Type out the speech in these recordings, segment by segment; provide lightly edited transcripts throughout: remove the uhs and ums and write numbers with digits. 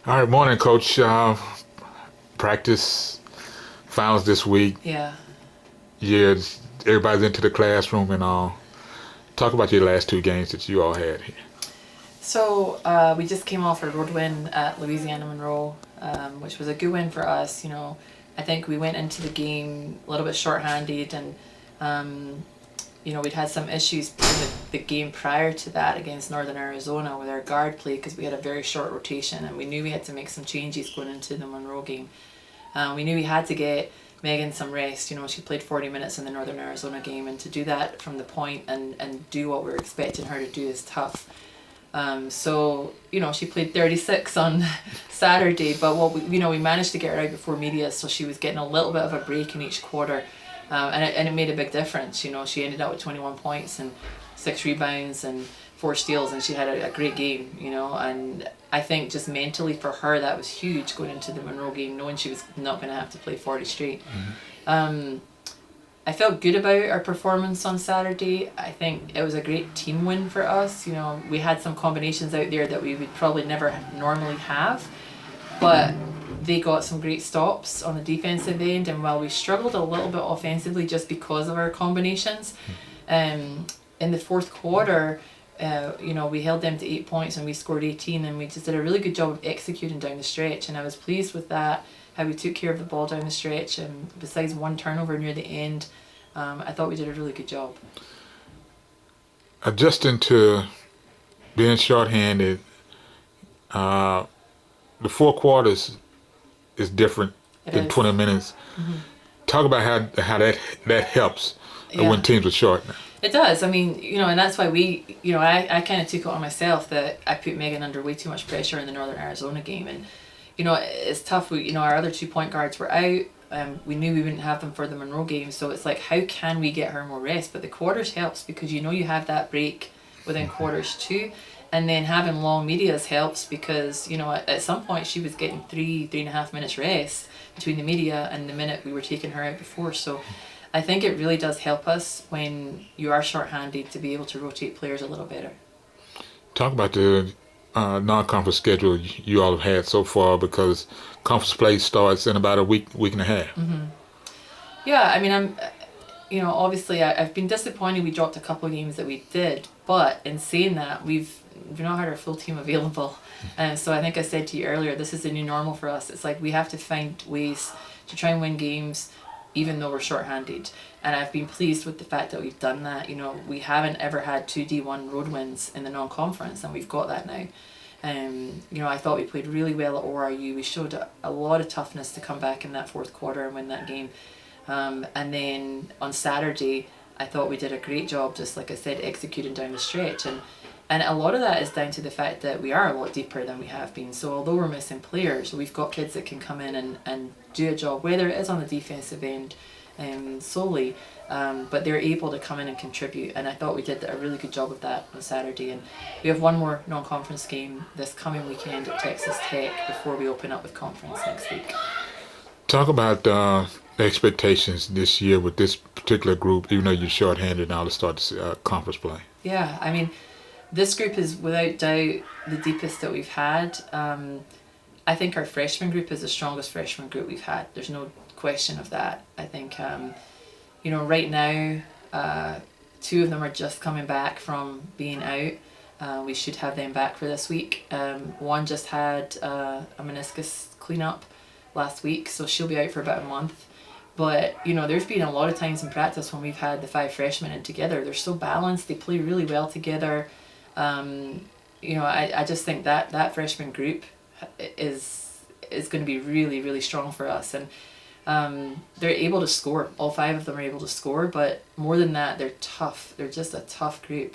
All right, morning, Coach. Practice finals this week. Yeah. Yeah, everybody's into the classroom and all. Talk about your last two games that you all had here. So we just came off a road win at Louisiana Monroe, which was a good win for us. I think we went into the game a little bit shorthanded, and we'd had some issues in the game prior to that against Northern Arizona with our guard play because we had a very short rotation, and we knew we had to make some changes going into the Monroe game. We knew we had to get Megan some rest. She played 40 minutes in the Northern Arizona game, and to do that from the point and do what we're expecting her to do is tough. She played 36 on Saturday, but we managed to get her out before media, so she was getting a little bit of a break in each quarter, and it made a big difference. She ended up with 21 points and 6 rebounds and 4 steals, and she had a great game. And I think just mentally for her that was huge going into the Monroe game, knowing she was not going to have to play 40 straight. Mm-hmm. I felt good about our performance on Saturday. I think it was a great team win for us. We had some combinations out there that we would probably never normally have, but they got some great stops on the defensive end, and while we struggled a little bit offensively just because of our combinations, in the fourth quarter, we held them to 8 points and we scored 18, and we just did a really good job of executing down the stretch, and I was pleased with that, how we took care of the ball down the stretch, and besides one turnover near the end, I thought we did a really good job. Adjusting to being shorthanded, the 4 quarters is different than 20 minutes. Mm-hmm. Talk about how that helps when teams are short. It does. I mean, and that's why I kind of took it on myself that I put Megan under way too much pressure in the Northern Arizona game, and it's tough. Our other 2 point guards were out. We knew we wouldn't have them for the Monroe game, so it's like, how can we get her more rest? But the quarters helps because you have that break within quarters too, and then having long medias helps because at some point she was getting 3.5 minutes rest between the media and the minute we were taking her out before. So I think it really does help us when you are shorthanded to be able to rotate players a little better. Talk about the non-conference schedule you all have had so far, because conference play starts in about a week and a half. Mm-hmm. Yeah, I mean, obviously I've been disappointed we dropped a couple of games that we did, but in saying that, we've not had our full team available, and so I think I said to you earlier, this is the new normal for us. It's like we have to find ways to try and win games even though we're shorthanded, and I've been pleased with the fact that we've done that. We haven't ever had 2 D1 road wins in the non-conference, and we've got that now. I thought we played really well at ORU. We showed a lot of toughness to come back in that fourth quarter and win that game. And then on Saturday, I thought we did a great job, just like I said, executing down the stretch. And a lot of that is down to the fact that we are a lot deeper than we have been. So although we're missing players, we've got kids that can come in and do a job, whether it is on the defensive end solely, but they're able to come in and contribute. And I thought we did a really good job of that on Saturday. And we have one more non-conference game this coming weekend at Texas Tech before we open up with conference next week. Talk about the expectations this year with this particular group, even though you're shorthanded now to start the conference play. Yeah, I mean, this group is without doubt the deepest that we've had. I think our freshman group is the strongest freshman group we've had. There's no question of that. I think, right now, 2 of them are just coming back from being out. We should have them back for this week. One just had a meniscus cleanup last week, so she'll be out for about a month. But, there's been a lot of times in practice when we've had the 5 freshmen in together. They're so balanced. They play really well together. I just think that freshman group is going to be really, really strong for us. And they're able to score. All 5 of them are able to score, but more than that, they're tough. They're just a tough group.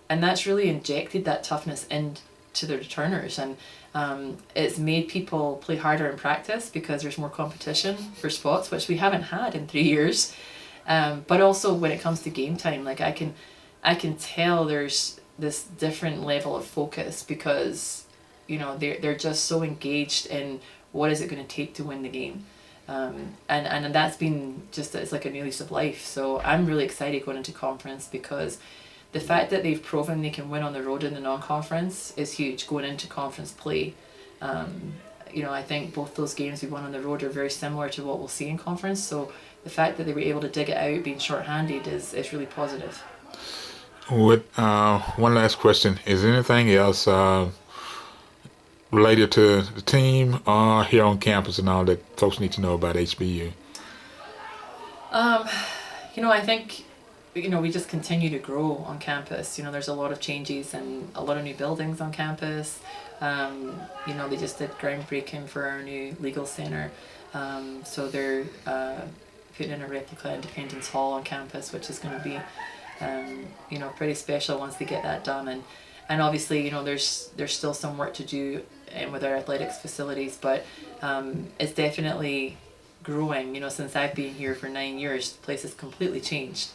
And that's really injected that toughness into the returners. And it's made people play harder in practice because there's more competition for spots, which we haven't had in 3 years. But also when it comes to game time, like I can tell there's this different level of focus because they're just so engaged in what is it going to take to win the game, and that's been it's like a new lease of life. So I'm really excited going into conference because the fact that they've proven they can win on the road in the non-conference is huge going into conference play. I think both those games we won on the road are very similar to what we'll see in conference. So the fact that they were able to dig it out being shorthanded is really positive. With one last question, is there anything else related to the team here on campus and all that folks need to know about HBU? I think we just continue to grow on campus. There's a lot of changes and a lot of new buildings on campus. They just did groundbreaking for our new legal center. So they're putting in a replica Independence Hall on campus, which is going to be, pretty special once they get that done. And obviously, there's still some work to do with our athletics facilities, but it's definitely growing. Since I've been here for 9 years, the place has completely changed.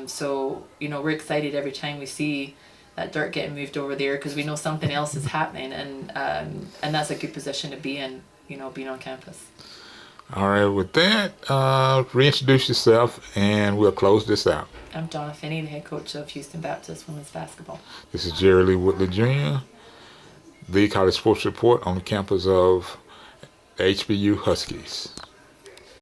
So we're excited every time we see that dirt getting moved over there, because we know something else is happening, and that's a good position to be in, being on campus. All right, with that, reintroduce yourself and we'll close this out. I'm Donna Finnie, the head coach of Houston Baptist Women's Basketball. This is Jerry Lee Woodley Jr., the College Sports Report on the campus of HBU Huskies.